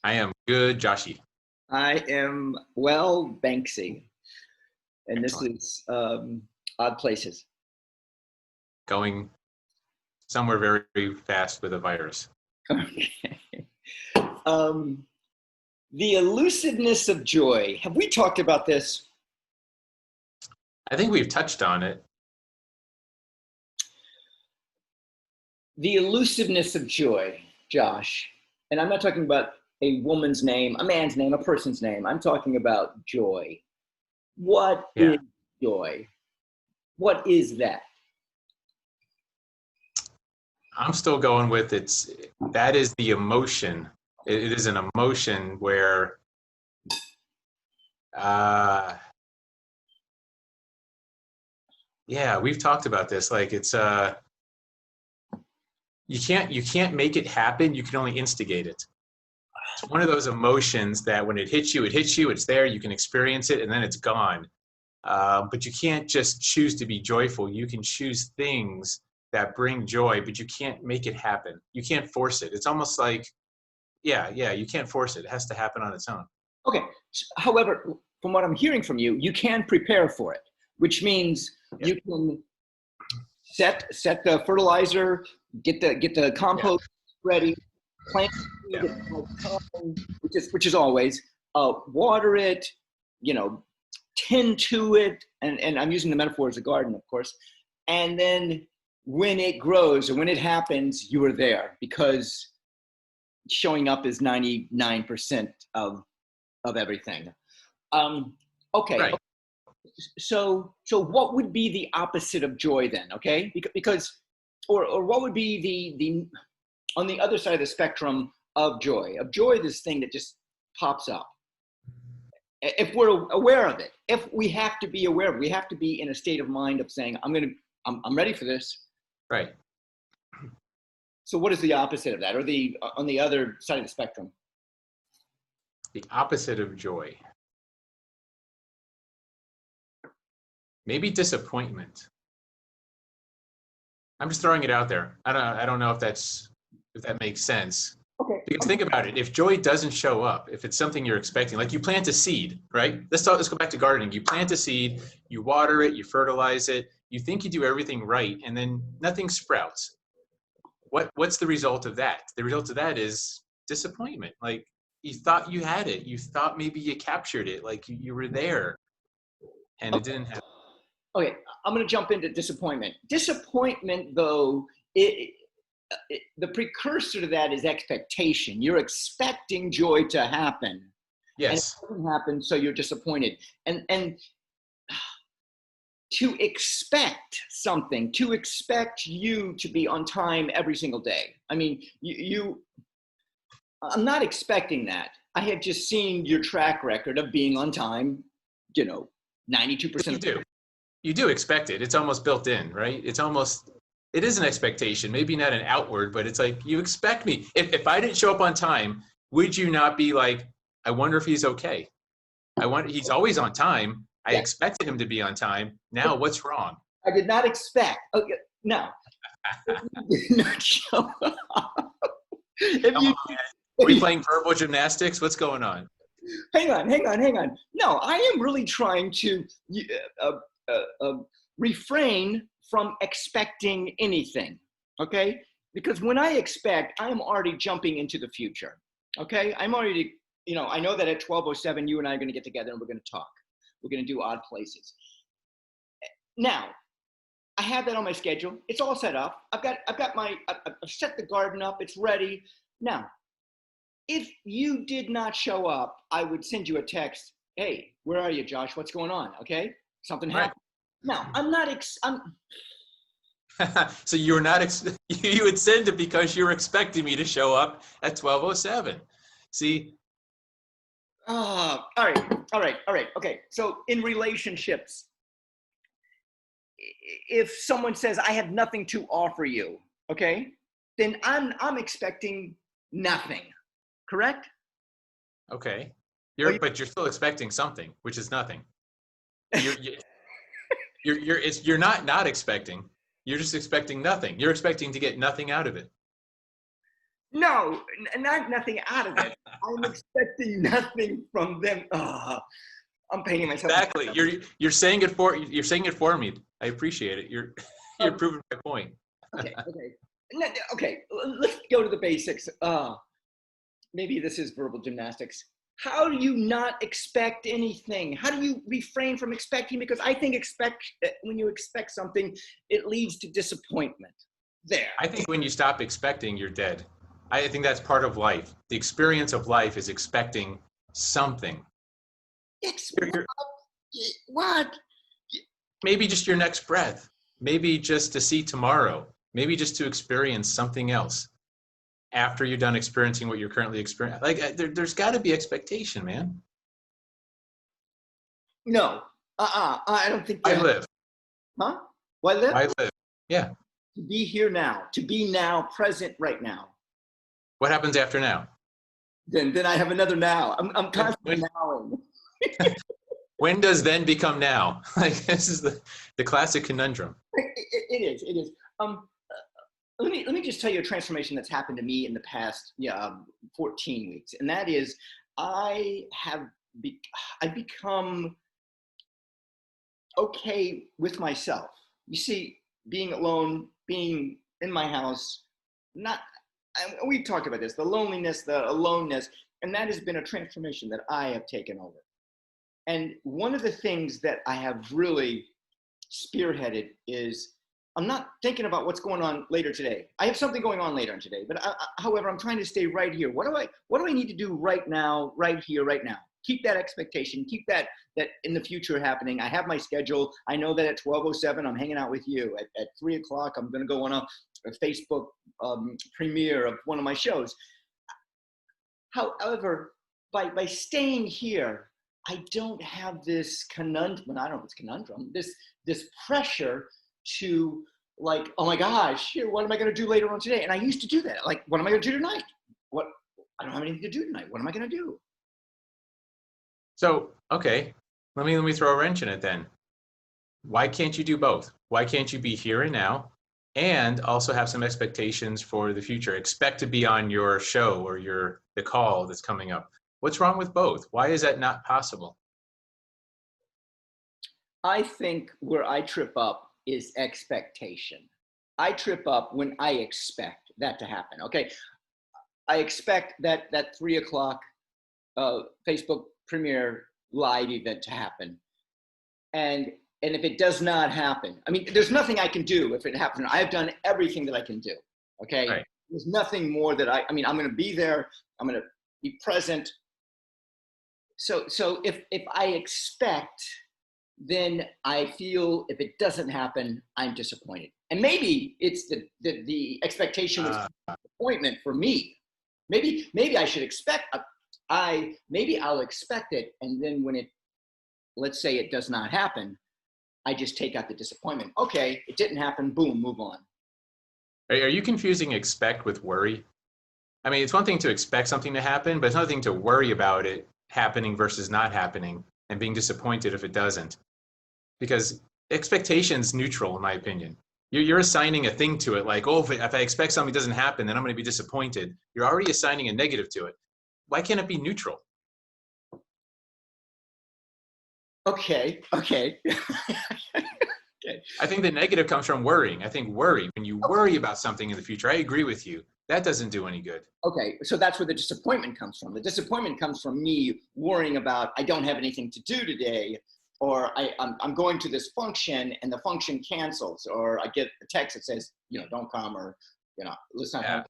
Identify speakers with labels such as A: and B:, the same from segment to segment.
A: I am good, Joshy.
B: I am well, Banksy, and this
A: Excellent.
B: is Odd Places.
A: Going somewhere very fast with a virus.
B: Okay. Um, the elusiveness of joy. Have we talked about this?
A: I think we've touched on it.
B: The elusiveness of joy, Josh. And I'm not talking about a woman's name, a man's name, a person's name. I'm talking about joy. What
A: Yeah.
B: is joy? What is that?
A: I'm still going with that is the emotion. It is an emotion where uh yeah, we've talked about this. Like you can't make it happen, you can only instigate it. It's one of those emotions that when it hits you, it's there, you can experience it, and then it's gone. But you can't just choose to be joyful. You can choose things that bring joy, but you can't make it happen. You can't force it. It's almost like, yeah, you can't force it. It has to happen on its own.
B: Okay. However, from what I'm hearing from you, you can prepare for it, which means
A: Yeah,
B: you can set the fertilizer, get the
A: yeah,
B: compost ready, plant
A: yeah.
B: seed at the right time, which is always water it, you know, tend to it, and I'm using the metaphor as a garden, of course, and then when it grows or when it happens, you are there because showing up is 99% of everything. Um, okay,
A: Right.
B: so what would be the opposite of joy then? Okay, because or what would be the on the other side of the spectrum of joy? Of joy, this thing that just pops up. If we're aware of it, if we have to be aware of it, we have to be in a state of mind of saying, I'm ready for this.
A: Right.
B: So what is the opposite of that, or the on the other side of the spectrum?
A: The opposite of joy. Maybe disappointment. I'm just throwing it out there. I don't know if that makes sense.
B: Okay.
A: Because think about it. If joy doesn't show up, if it's something you're expecting, like you plant a seed, right? Let's go back to gardening. You plant a seed, you water it, you fertilize it, you think you do everything right, and then nothing sprouts. What's the result of that? The result of that is disappointment. Like you thought you had it. You thought maybe you captured it, like you were there, and it
B: Okay.
A: didn't happen.
B: Okay. I'm going to jump into disappointment. Disappointment, though, the precursor to that is expectation. You're expecting joy to happen, and it
A: Yes.
B: doesn't happen, so you're disappointed. And to expect something, to expect you to be on time every single day. I mean, I'm not expecting that. I have just seen your track record of being on time, you know,
A: But
B: 92%
A: you
B: of
A: do. You do expect it. It's almost built in, right? It is an expectation, maybe not an outward, but it's like, you expect me. If I didn't show up on time, would you not be like, I wonder if he's okay? He's always on time. I
B: yeah.
A: expected him to be on time. Now what's wrong?
B: I did not expect. Okay, no, if you did not show up, if
A: Come
B: you,
A: on, man. Are we playing verbal gymnastics? What's going on?
B: hang on. No, I am really trying to uh, uh, uh, refrain from expecting anything. Okay, because when I expect, I am already jumping into the future. Okay, I'm already, I know that at 12:07, you and I are going to get together and we're going to talk. We're going to do odd places. Now, I have that on my schedule. It's all set up. I've set the garden up. It's ready. Now, if you did not show up, I would send you a text. Hey, where are you, Josh? What's going on? Okay, something
A: Right.
B: happened. Now, I'm not. I'm.
A: So you're not, you would send it because you're expecting me to show up at 12:07. See,
B: All right. Okay, so in relationships, if someone says I have nothing to offer you, okay, then I'm expecting nothing. Correct?
A: okay.
B: Are you,
A: But you're still expecting something, which is nothing. You're, you're not expecting. You're just expecting nothing. You're expecting to get nothing out of it.
B: No, not nothing out of it. I'm expecting nothing from them. I'm painting myself.
A: Exactly. You're saying it for me. I appreciate it. You're
B: Um,
A: proving my point.
B: okay, okay, okay. Let's go to the basics. Maybe this is verbal gymnastics. How do you not expect anything? How do you refrain from expecting? Because I think when you expect something, it leads to disappointment. There.
A: I think when you stop expecting, you're dead. I think that's part of life. The experience of life is expecting something. You're
B: What?
A: maybe just your next breath. Maybe just to see tomorrow. Maybe just to experience something else after you're done experiencing what you're currently experiencing. Like there's got to be expectation, man.
B: No. I don't think
A: I
B: you have.
A: live.
B: Huh? Why live?
A: I live. Yeah.
B: To be here now. To be now, present right now.
A: What happens after now?
B: Then I have another now. I'm constantly nowing.
A: When does then become now? Like this is the classic conundrum.
B: It is. It is. Let me just tell you a transformation that's happened to me in the past 14 weeks, and that is I've become okay with myself. You see, being alone, being in my house, not we've talked about this, the loneliness, the aloneness, and that has been a transformation that I have taken over. And one of the things that I have really spearheaded is I'm not thinking about what's going on later today. I have something going on later today, but however, I'm trying to stay right here. What do I need to do right now, right here, right now? Keep that expectation, keep that in the future happening. I have my schedule. I know that at 12:07, I'm hanging out with you. At 3 o'clock, I'm going to go on a Facebook premiere of one of my shows. However, by staying here, I don't have this conundrum. I don't know if it's conundrum. This pressure to like, oh my gosh, what am I going to do later on today? And I used to do that. Like, what am I going to do tonight? I don't have anything to do tonight. What am I going to do?
A: So, okay, let me throw a wrench in it then. Why can't you do both? Why can't you be here and now and also have some expectations for the future? Expect to be on your show or the call that's coming up. What's wrong with both? Why is that not possible?
B: I think where I trip up is expectation. I trip up when I expect that to happen. Okay, I expect that 3 o'clock Facebook premiere live event to happen, and if it does not happen, I mean, there's nothing I can do if it happens. I've done everything that I can do. Okay,
A: Right.
B: There's nothing more that I mean, I'm going to be there. I'm going to be present. So if I expect, then I feel if it doesn't happen, I'm disappointed. And maybe it's the expectation was disappointment for me. Maybe I should expect. Maybe I'll expect it, and then when let's say it does not happen, I just take out the disappointment. Okay, it didn't happen. Boom, move on.
A: Are you confusing expect with worry? I mean, it's one thing to expect something to happen, but it's another thing to worry about it happening versus not happening and being disappointed if it doesn't. Because expectation's neutral, in my opinion. You're assigning a thing to it, like, oh, if I expect something doesn't happen, then I'm going to be disappointed. You're already assigning a negative to it. Why can't it be neutral?
B: Okay. Okay.
A: I think the negative comes from worrying. I think when you worry about something in the future, I agree with you. That doesn't do any good.
B: Okay, so that's where the disappointment comes from. The disappointment comes from me worrying about I don't have anything to do today, or I'm going to this function and the function cancels, or I get a text that says, don't come, or, let's not come.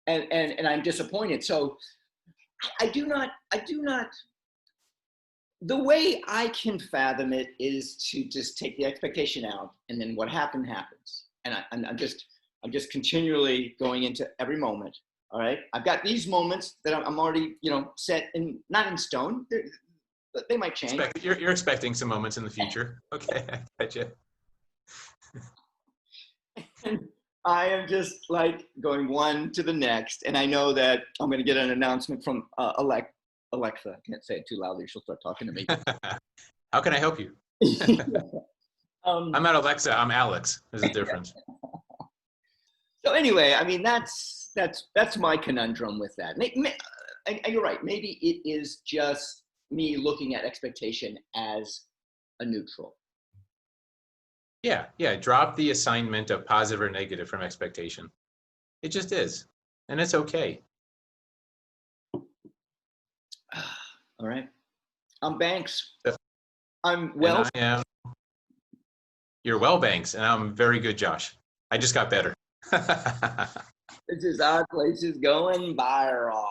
B: And I'm disappointed. So I do not, the way I can fathom it is to just take the expectation out, and then what happens. And I'm just continually going into every moment. All right. I've got these moments that I'm already, set in, not in stone. They might change.
A: You're expecting some moments in the future. Okay, I get you.
B: And I am just like going one to the next. And I know that I'm going to get an announcement from Alexa. I can't say it too loudly. She'll start talking to me.
A: How can I help you? I'm not Alexa. I'm Alex. There's a difference.
B: So anyway, I mean, that's my conundrum with that. And you're right. Maybe it is just me looking at expectation as a neutral.
A: Yeah, yeah. Drop the assignment of positive or negative from expectation. It just is, and it's okay.
B: All right. I'm Banks.
A: So-
B: I'm
A: And
B: well.
A: I am. You're well, Banks, and I'm very good, Josh. I just got better.
B: This is our place is going viral.